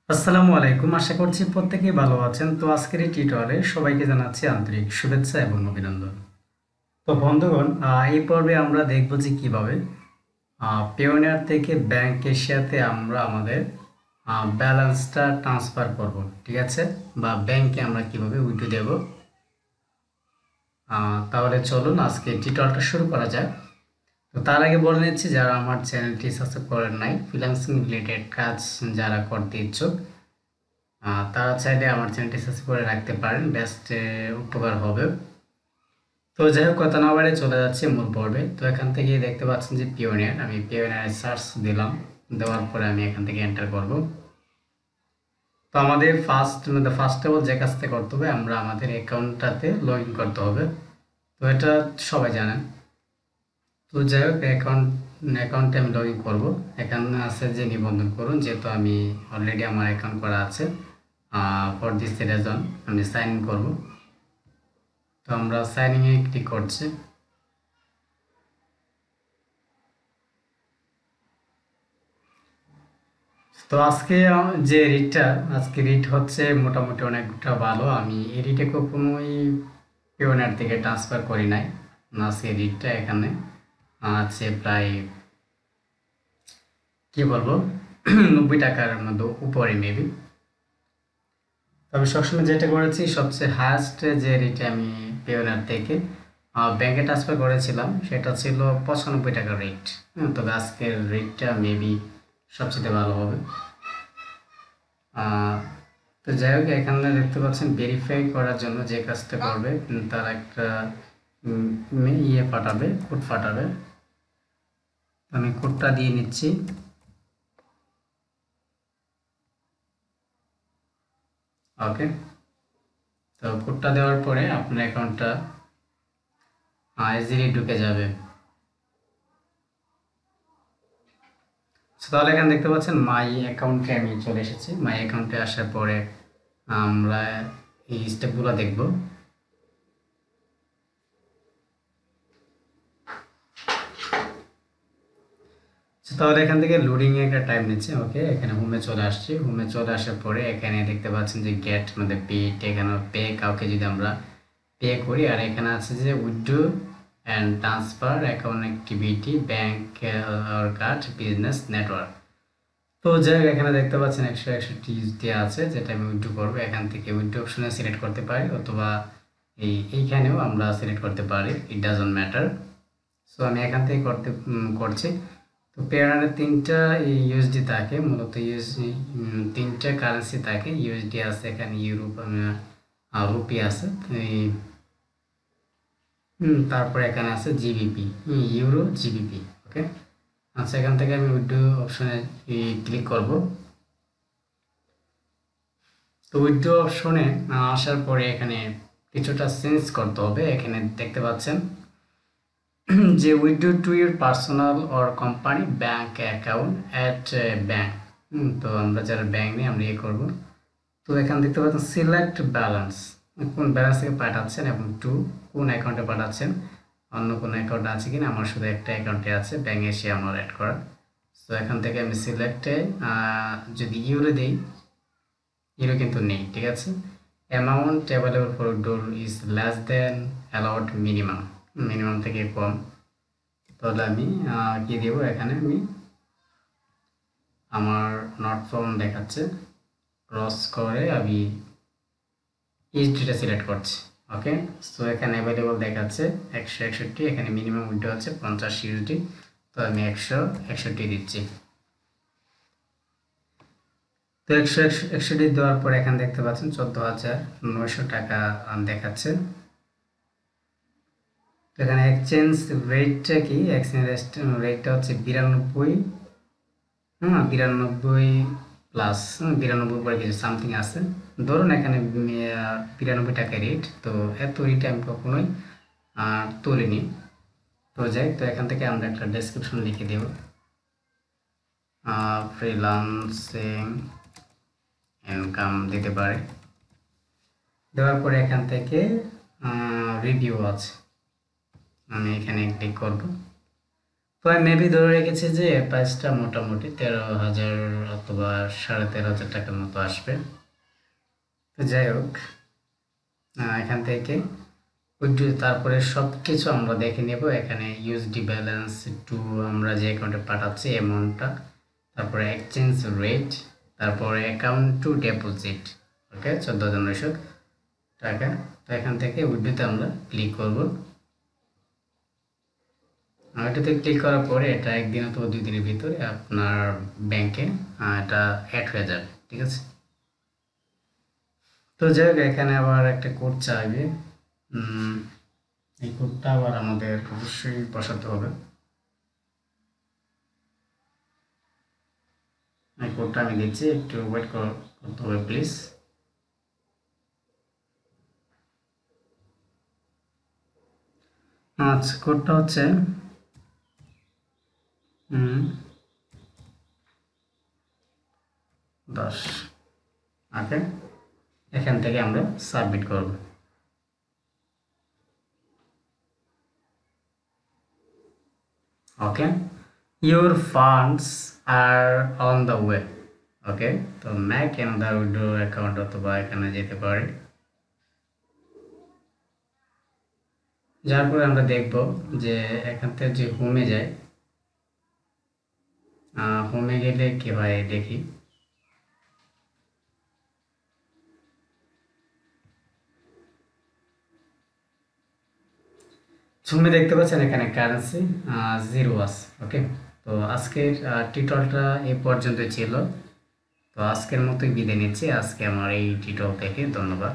আসসালামু আলাইকুম, আশা করছি প্রত্যেকেই ভালো আছেন। তো আজকের এই টিউটোরিয়ালে সবাইকে জানাচ্ছি আন্তরিক শুভেচ্ছা এবং অভিনন্দন। তো বন্ধুগণ, এই পর্বে আমরা দেখব যে কিভাবে পেওনিয়ার থেকে ব্যাংক এশিয়াতে আমরা আমাদের ব্যালেন্সটা ট্রান্সফার করব, ঠিক আছে, বা ব্যাংকে আমরা কিভাবে উইথড্র দেব। তাহলে চলুন আজকে টিউটোরিয়ালটা শুরু করা যাক। তো তার আগে বলে নিচ্ছি, যারা আমার চ্যানেলটি সাবস্ক্রাইব করেন নাই, ফ্রিল্যান্সিং রিলেটেড কাজ যারা করতে ইচ্ছুক, তারা চাইলে আমার চ্যানেলটি সাবস্ক্রাইব করে রাখতে পারেন, বেস্ট উপকার হবে। তো যাই হোক, কথা না বাড়িয়ে চলে যাচ্ছে মূল পর্বে। তো এখান থেকে দেখতে পাচ্ছেন যে পিওনিয়ার, আমি পিওনিয়ার সার্চ দিলাম, দেওয়ার পরে আমি এখান থেকে এন্টার করব। তো আমাদের ফার্স্ট অফ অল যে কাজটা করতে হবে, আমরা আমাদের অ্যাকাউন্টটাতে লগ ইন করতে হবে। তো এটা সবাই জানেন। তো যাই হোক, অ্যাকাউন্টে আমি লগ ইন করবো। এখানে আছে যে নিবন্ধন করুন, যেহেতু আমি অলরেডি আমার অ্যাকাউন্ট করা আছে। ফর দিস রিজন আমি সাইন ইন করবো। তো আমরা সাইনিং এ ক্লিক করছি। তো আজকে যে রিটটা, আজকে রিট হচ্ছে মোটামুটি অনেকটা ভালো। আমি এই রিটে কখনোই পেওনিয়ার থেকে ট্রান্সফার করি নাই। আজকে রিটটা এখানে আছে প্রায়, কি বলবো, 90 টাকার মধ্যে উপরে মেবি। তবে সবসময় যেটা করেছি, সবচেয়ে হায়েস্ট যে রেটে আমি পেওনিয়ার থেকে ব্যাংকে ট্রান্সফার করেছিলাম, সেটা ছিল 95 টাকার রেট। তবে আজকের রেটটা মেবি সবচেয়ে ভালো হবে। আহ, তো যাই হোক, এখানে দেখতে পাচ্ছেন ভেরিফাই করার জন্য যে কাজটা করবে, তার একটা ইয়ে পাঠাবে, কোড পাঠাবে। আমি কোডটা দিয়ে নিচ্ছি। ওকে, তো কোডটা দেওয়ার পরে আপনার অ্যাকাউন্টটা ইজিলি ঢুকে যাবে। তাহলে এখানে দেখতে পাচ্ছেন মাই অ্যাকাউন্টে আমি চলে এসেছি। মাই অ্যাকাউন্টে আসার পরে আমরা এই স্টেপগুলো দেখব। তাহলে এখান থেকে লোডিং এ একটা টাইম নিচ্ছে। ওকে, এখানে হোমে চলে আসছি। হোমে চলে আসার পরে এখানে দেখতে পাচ্ছেন যে গেট মানে পেড, এখানে পে কাউকে যদি আমরা পে করি, আর এখানে আছে যে withdraw and transfer account activity bank আর কার্ড বিজনেস নেটওয়ার্ক। তো যাই হোক, এখানে দেখতে পাচ্ছেন 161 দেওয়া আছে, যেটা আমি উইথড্র করবো। এখান থেকে উইথড্র অপশনে সিলেক্ট করতে পারি, অথবা এইখানেও আমরা সিলেক্ট করতে পারি, ইট ডাজন্ট ম্যাটার। সো আমি এখান থেকে করছি। তো পেয়ারের 3টা ইউএসডি থাকে, মূলত ইউএসডি 3টা কারেন্সি থাকে। ইউএসডি আছে, এখানে ইউরোপ রুপি আছে, তারপরে এখানে আছে জিবিপি, ইউরো জিবিপি। ওকে, আচ্ছা, এখান থেকে আমি উইথড্র অপশনে ক্লিক করব। তো উইথড্র অপশনে আসার পরে এখানে কিছুটা চেঞ্জ করতে হবে। এখানে দেখতে পাচ্ছেন যে withdraw to your personal or company bank account at bank. তো আমরা যারা ব্যাংক নিয়ে আমরা করব। তো এখানে দেখতে পাচ্ছেন সিলেক্ট ব্যালেন্স, কোন ব্যালেন্স থেকে পাঠাচ্ছেন এবং টু কোন অ্যাকাউন্টে পাঠাচ্ছেন, অন্য কোনো অ্যাকাউন্ট আছে কিনা। আমার শুধু একটা অ্যাকাউন্টে আছে, ব্যাংক এসে আমার অ্যাড করা। তো এখান থেকে আমি সিলেক্টে যদি ইউরো দিই, ইউরো কিন্তু নেই, ঠিক আছে। Amount available for door is less than allowed minimum, minimum থেকে কম। তাহলে আমি কি দেব, এখানে আমি আমার নট ফাউন্ড দেখাচ্ছে, ক্রস করে আমি ইউএসডিটা সিলেক্ট করছি। ওকে, সো এখানে অ্যাভেলেবল দেখাচ্ছে 161, এখানে মিনিমাম উইথড্র হচ্ছে 50 ইউএসডি। তো আমি 161 দিচ্ছি। তো 161 দেওয়ার পর এখানে দেখতে পাচ্ছেন 14,900 টাকা দেখাচ্ছে। তো এখানে এক্সচেঞ্জ রেটটা কি, এক্সচেঞ্জ রেটটা হচ্ছে 92, 92 প্লাস 92 পরে কিছু সামথিং আছে। ধরুন এখানে 92 টাকা রেট। তো এত রেটে আমি কখনোই তুলিনি। তো যাই, তো এখান থেকে আমরা একটা ডেসক্রিপশন লিখে দেব, ফ্রিল্যান্সিং ইনকাম দিতে পারে। দেওয়ার পরে এখান থেকে রিভিউ আছে, আমি এখানে ক্লিক করব। তো আমি মেবি ধরে রেখেছি যে প্রাইসটা মোটামুটি 13,000 অথবা 13,500 টাকার মতো আসবে। তো যাই হোক, এখান থেকে উইথড্র তারপরে সব কিছু আমরা দেখে নেব। এখানে ইউএসডি ব্যালেন্স টু আমরা যে অ্যাকাউন্টে পাঠাচ্ছি অ্যামাউন্টটা, তারপরে এক্সচেঞ্জ রেট, তারপরে অ্যাকাউন্ট টু ডিপোজিট, ওকে 14,900 টাকা। তো এখান থেকে উইথড্রতে আমরা ক্লিক করব। এটাতে ক্লিক করার পরে এটা একদিন অথবা 2 দিনের ভিতরে আপনার ব্যাংকে এটা অ্যাড হয়ে যাবে, ঠিক আছে। তো যাই হোক, এখানে আবার একটা কোড চাইবে। এই কোডটা আবার আমাদের অবশ্যই বসাতে হবে। এই কোডটা আমি দিচ্ছি, একটু ওয়েট করতে হবে প্লিজ। আচ্ছা, কোডটা হচ্ছে 10। ওকে, এখান থেকে আমরা সাবমিট করব। Okay, your funds are on the way. Okay, তো ম্যাক অ্যানাদার উইথড্র অ্যাকাউন্ট অথবা এখানে যেতে পারি। যার পরে আমরা দেখব যে এখান থেকে যে হোমে যায়, হোমে গেলে কি হয় দেখি। হোমে দেখতে পাচ্ছেন এখানে কারেন্সি 0 আছে। ওকে, তো আজকের টিউটোরিয়ালটা এই পর্যন্ত ছিল। তো আজকের মতোই বিদায় নিচ্ছি। আজকে আমার এই টিউটোরিয়াল থেকে ধন্যবাদ।